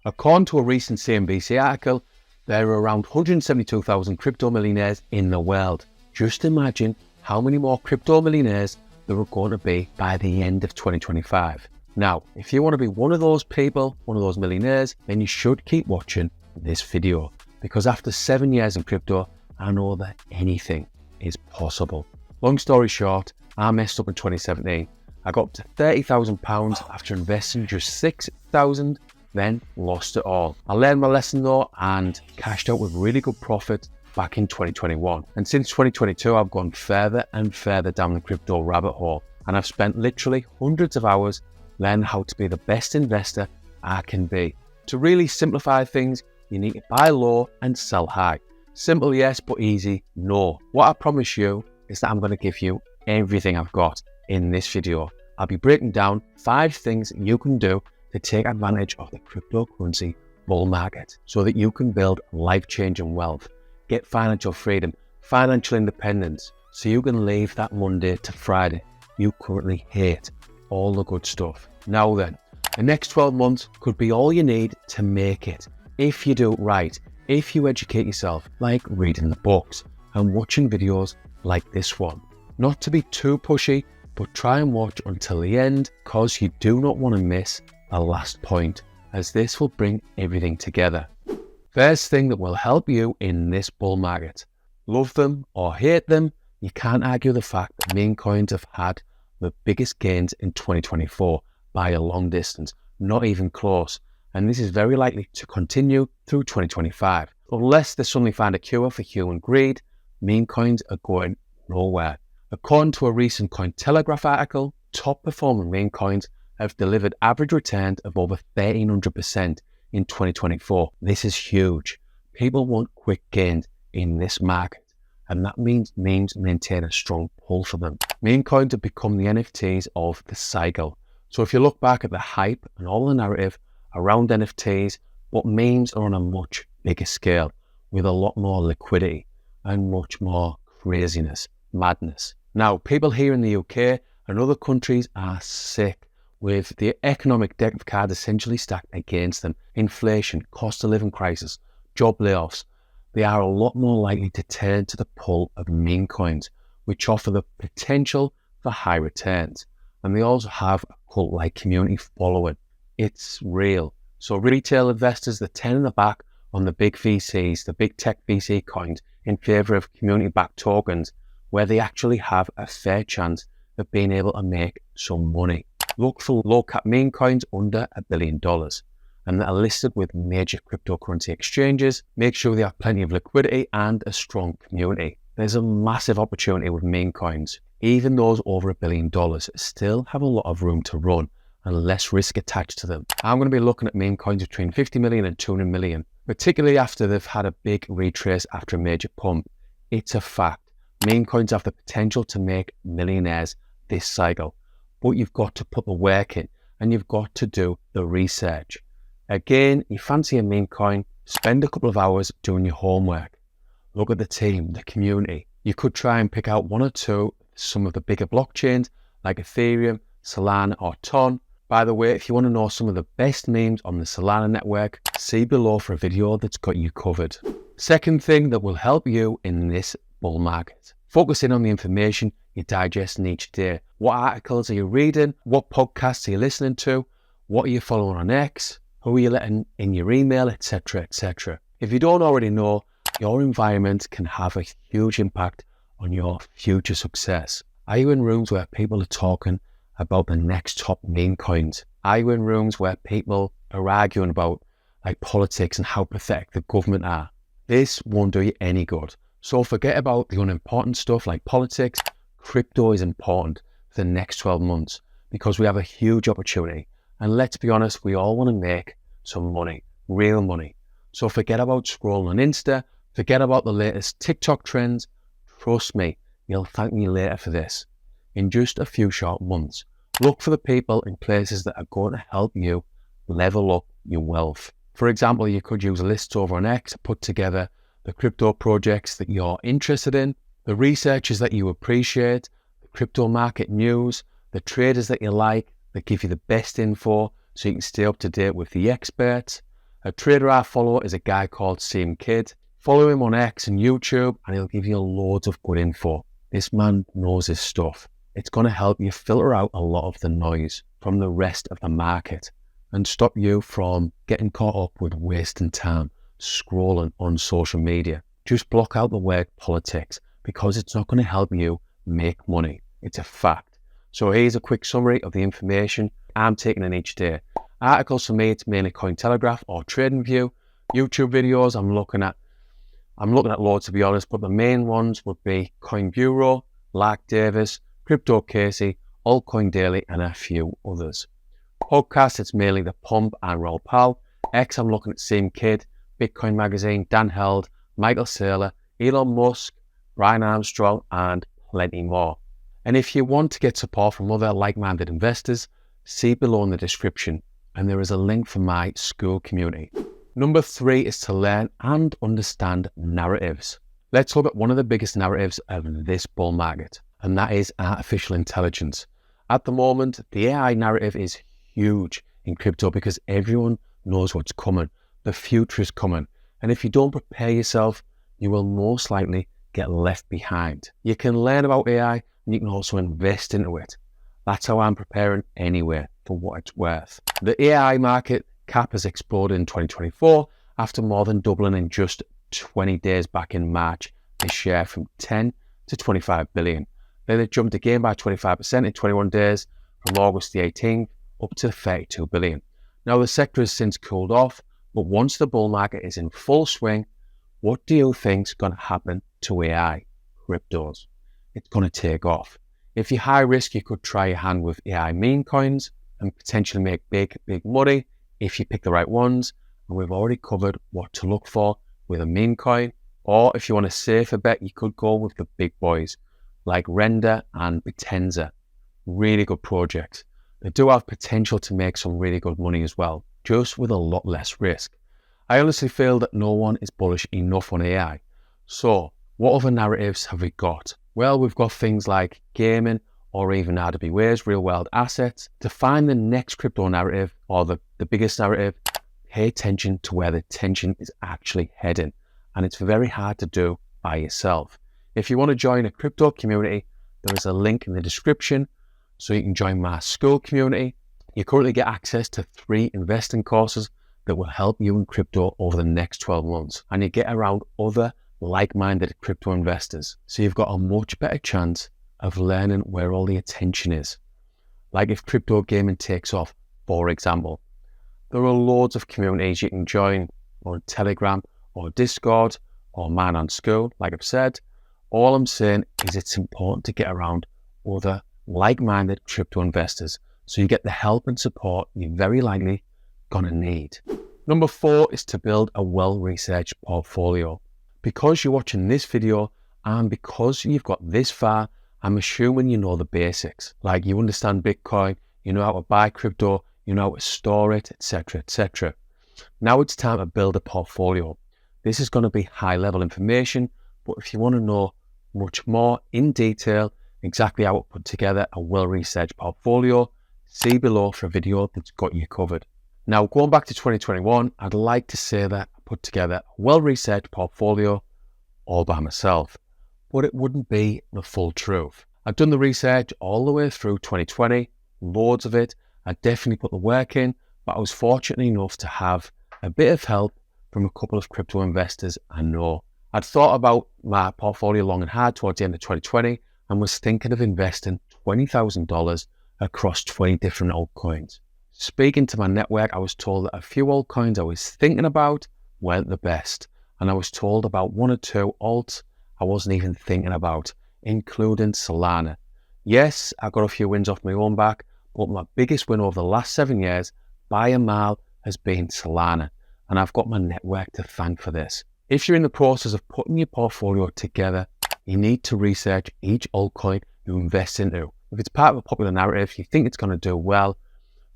According to a recent CNBC article, there are around 172,000 crypto millionaires in the world. Just imagine how many more crypto millionaires there are going to be by the end of 2025. Now, if you want to be one of those people, one of those millionaires, then you should keep watching this video, because after 7 years in crypto, I know that anything is possible. Long story short, I messed up in 2017. I got up to £30,000 after investing just £6,000, then lost it all. I learned my lesson though and cashed out with really good profit back in 2021. And since 2022, I've gone further and further down the crypto rabbit hole. And I've spent literally hundreds of hours learning how to be the best investor I can be. To really simplify things, you need to buy low and sell high. Simple yes, but easy no. What I promise you is that I'm going to give you everything I've got in this video. I'll be breaking down 5 things you can do to take advantage of the cryptocurrency bull market so that you can build life-changing wealth, get financial freedom, financial independence, so you can leave that Monday to Friday you currently hate, all the good stuff. Now then, the next 12 months could be all you need to make it. If you do it right, if you educate yourself, like reading the books and watching videos like this one. Not to be too pushy, but try and watch until the end, because you do not want to miss the last point, as this will bring everything together. First thing that will help you in this bull market. Love them or hate them, you can't argue the fact that meme coins have had the biggest gains in 2024 by a long distance, not even close. And this is very likely to continue through 2025. Unless they suddenly find a cure for human greed, meme coins are going nowhere. According to a recent Cointelegraph article, top performing meme coins have delivered average returns of over 1,300% in 2024. This is huge. People want quick gains in this market, and that means memes maintain a strong pull for them. Meme coins have become the NFTs of the cycle. So if you look back at the hype and all the narrative around NFTs, but memes are on a much bigger scale with a lot more liquidity and much more craziness, madness. Now, people here in the UK and other countries are sick with the economic deck of cards essentially stacked against them. Inflation, cost of living crisis, job layoffs. They are a lot more likely to turn to the pull of meme coins, which offer the potential for high returns. And they also have a cult-like community following. It's real. So retail investors, they're turning their back on the big VCs, the big tech VC coins, in favor of community-backed tokens, where they actually have a fair chance of being able to make some money. Look for low-cap meme coins under $1 billion and that are listed with major cryptocurrency exchanges. Make sure they have plenty of liquidity and a strong community. There's a massive opportunity with meme coins. Even those over $1 billion still have a lot of room to run and less risk attached to them. I'm going to be looking at meme coins between 50 million and 200 million, particularly after they've had a big retrace after a major pump. It's a fact. Meme coins have the potential to make millionaires this cycle, but you've got to put the work in and you've got to do the research. Again, you fancy a meme coin, spend a couple of hours doing your homework. Look at the team, the community. You could try and pick out one or two, some of the bigger blockchains like Ethereum, Solana or Ton. By the way, if you want to know some of the best memes on the Solana network, see below for a video that's got you covered. Second thing that will help you in this bull market. Focus in on the information you digest in each day. What articles are you reading? What podcasts are you listening to? What are you following on X? Who are you letting in your email, etc., etc. If you don't already know, your environment can have a huge impact on your future success. Are you in rooms where people are talking about the next top meme coins? Are you in rooms where people are arguing about like politics and how pathetic the government are? This won't do you any good. So forget about the unimportant stuff like politics. Crypto is important for the next 12 months because we have a huge opportunity. And let's be honest, we all want to make some money, real money. So forget about scrolling on Insta, forget about the latest TikTok trends. Trust me, you'll thank me later for this. In just a few short months, look for the people in places that are going to help you level up your wealth. For example, you could use lists over on X to put together the crypto projects that you're interested in, the researchers that you appreciate, the crypto market news, the traders that you like, that give you the best info so you can stay up to date with the experts. A trader I follow is a guy called Same Kid. Follow him on X and YouTube and he'll give you loads of good info. This man knows his stuff. It's going to help you filter out a lot of the noise from the rest of the market and stop you from getting caught up with wasting time scrolling on social media. Just block out the word politics because it's not going to help you make money. It's a fact. So here's a quick summary of the information I'm taking in each day. Articles for me, it's mainly Cointelegraph or TradingView. YouTube videos, I'm looking at loads to be honest, but the main ones would be Coin Bureau, Lark Davis, Crypto Casey, Altcoin Daily, and a few others. Podcast, it's mainly The Pump and Roll Pal. X, I'm looking at Same Kid, Bitcoin Magazine, Dan Held, Michael Saylor, Elon Musk, Brian Armstrong, and plenty more. And if you want to get support from other like-minded investors, see below in the description, and there is a link for my school community. Number 3 is to learn and understand narratives. Let's look at one of the biggest narratives of this bull market, and that is artificial intelligence. At the moment, the AI narrative is huge in crypto because everyone knows what's coming. The future is coming. And if you don't prepare yourself, you will most likely get left behind. You can learn about AI and you can also invest into it. That's how I'm preparing anyway, for what it's worth. The AI market cap has exploded in 2024 after more than doubling in just 20 days back in March this year from 10 to 25 billion. Then it jumped again by 25% in 21 days from August the 18th up to 32 billion. Now the sector has since cooled off, but once the bull market is in full swing, what do you think's going to happen to AI? Cryptos. It's going to take off. If you're high risk, you could try your hand with AI meme coins and potentially make big money if you pick the right ones. And we've already covered what to look for with a meme coin. Or if you want a safer bet, you could go with the big boys like Render and Bitenza. Really good projects. They do have potential to make some really good money as well, just with a lot less risk. I honestly feel that no one is bullish enough on AI. So what other narratives have we got? Well, we've got things like gaming or even RWAs, real world assets. To find the next crypto narrative or the biggest narrative, pay attention to where the attention is actually heading. And it's very hard to do by yourself. If you want to join a crypto community, there is a link in the description so you can join my school community. You currently get access to 3 investing courses that will help you in crypto over the next 12 months. And you get around other like-minded crypto investors. So you've got a much better chance of learning where all the attention is. Like if crypto gaming takes off, for example, there are loads of communities you can join on Telegram or Discord or Man on School, like I've said. All I'm saying is it's important to get around other like-minded crypto investors so you get the help and support you're very likely gonna need. Number 4 is to build a well-researched portfolio. Because you're watching this video and because you've got this far, I'm assuming you know the basics. Like you understand Bitcoin, you know how to buy crypto, you know how to store it, etc., etc. Now it's time to build a portfolio. This is going to be high-level information, but if you want to know much more in detail, exactly how to put together a well-researched portfolio, see below for a video that's got you covered. Now, going back to 2021, I'd like to say that I put together a well-researched portfolio all by myself, but it wouldn't be the full truth. I've done the research all the way through 2020, loads of it. I definitely put the work in, but I was fortunate enough to have a bit of help from a couple of crypto investors I know. I'd thought about my portfolio long and hard towards the end of 2020 and was thinking of investing $20,000 across 20 different altcoins. Speaking to my network, I was told that a few altcoins I was thinking about weren't the best, and I was told about 1 or 2 alts I wasn't even thinking about, including Solana. Yes, I got a few wins off my own back, but my biggest win over the last 7 years, by a mile, has been Solana, and I've got my network to thank for this. If you're in the process of putting your portfolio together, you need to research each altcoin you invest into. If it's part of a popular narrative, you think it's going to do well,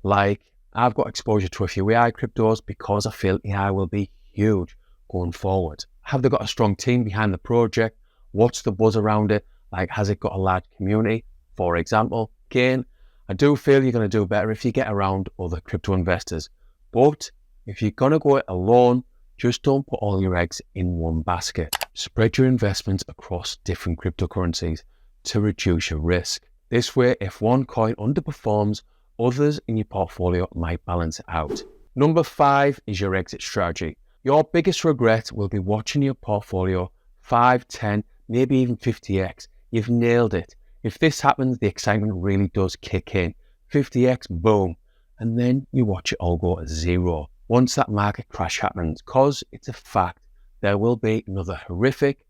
like I've got exposure to a few AI cryptos because I feel AI will be huge going forward. Have they got a strong team behind the project? What's the buzz around it? Like, has it got a large community, for example? Again, I do feel you're going to do better if you get around other crypto investors, but If you're going to go it alone, just don't put all your eggs in one basket. Spread your investments across different cryptocurrencies to reduce your risk. This way, if one coin underperforms, others in your portfolio might balance it out. Number 5 is your exit strategy. Your biggest regret will be watching your portfolio 5, 10, maybe even 50x. You've nailed it. If this happens, the excitement really does kick in. 50x, boom. And then you watch it all go to zero. Once that market crash happens, because it's a fact, there will be another horrific,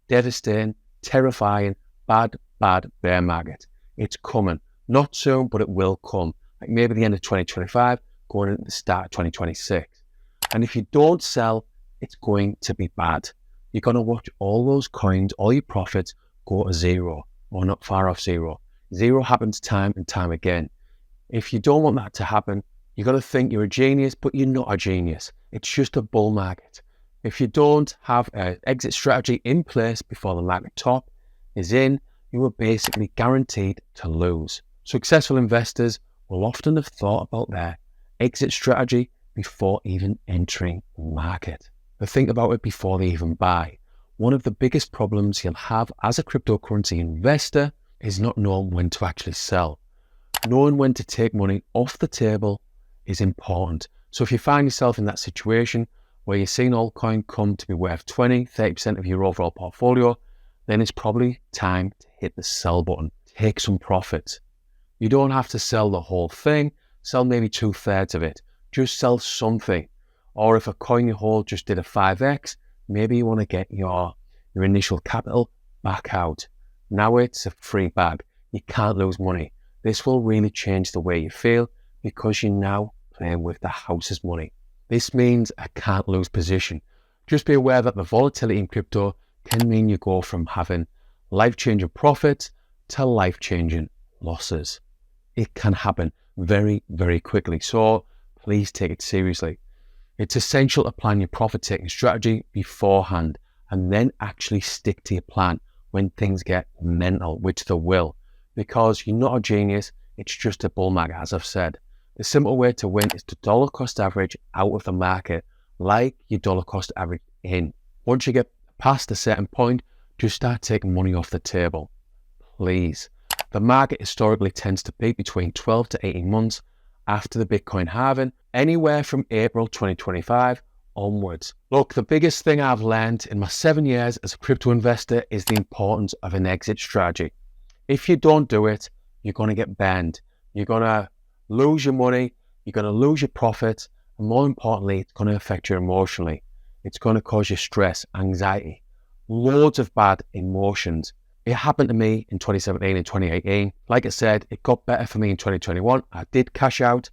devastating, terrifying, bad bear market. It's coming. Not soon, but it will come. Like maybe the end of 2025, going into the start of 2026. And if you don't sell, it's going to be bad. You're going to watch all those coins, all your profits go to zero, or not far off zero. Zero happens time and time again. If you don't want that to happen, you're going to think you're a genius, but you're not a genius. It's just a bull market. If you don't have an exit strategy in place before the market top is in, you are basically guaranteed to lose. Successful investors will often have thought about their exit strategy before even entering the market. But think about it before they even buy. One of the biggest problems you'll have as a cryptocurrency investor is not knowing when to actually sell. Knowing when to take money off the table is important. So if you find yourself in that situation where you're seeing altcoin come to be worth 20, 30% of your overall portfolio, then it's probably time to hit the sell button. Take some profit. You don't have to sell the whole thing. Sell maybe 2/3 of it. Just sell something. Or if a coin you hold just did a 5x, maybe you want to get your initial capital back out. Now it's a free bag. You can't lose money. This will really change the way you feel because you're now playing with the house's money. This means a can't lose position. Just be aware that the volatility in crypto can mean you go from having life-changing profits to life-changing losses. It can happen very, very quickly. So please take it seriously. It's essential to plan your profit-taking strategy beforehand and then actually stick to your plan when things get mental, which they will, because you're not a genius. It's just a bull market, as I've said. The simple way to win is to dollar cost average out of the market like you dollar cost average in. Once you get past a certain point, just start taking money off the table. Please. The market historically tends to peak between 12 to 18 months after the Bitcoin halving, anywhere from April 2025 onwards. Look, the biggest thing I've learned in my 7 years as a crypto investor is the importance of an exit strategy. If you don't do it, you're going to get banned. You're going to lose your money, you're going to lose your profits, and more importantly, it's going to affect you emotionally. It's going to cause you stress, anxiety, loads of bad emotions. It happened to me in 2017 and 2018. Like I said, it got better for me in 2021. I did cash out,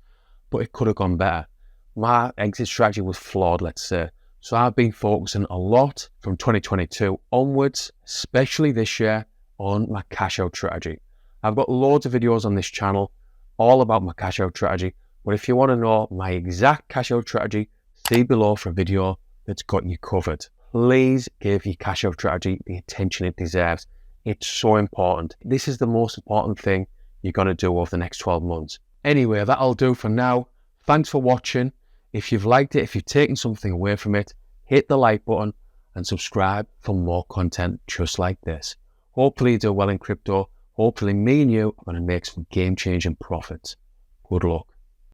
but it could have gone better. My exit strategy was flawed, let's say. So I've been focusing a lot from 2022 onwards, especially this year, on my cash out strategy. I've got loads of videos on this channel all about my cash out strategy. But if you want to know my exact cash out strategy, see below for a video that's got you covered. Please give your cash out strategy the attention it deserves. It's so important. This is the most important thing you're going to do over the next 12 months. Anyway, that'll do for now. Thanks for watching. If you've liked it, if you've taken something away from it, hit the like button and subscribe for more content just like this. Hopefully you do well in crypto. Hopefully me and you are going to make some game-changing profits. Good luck.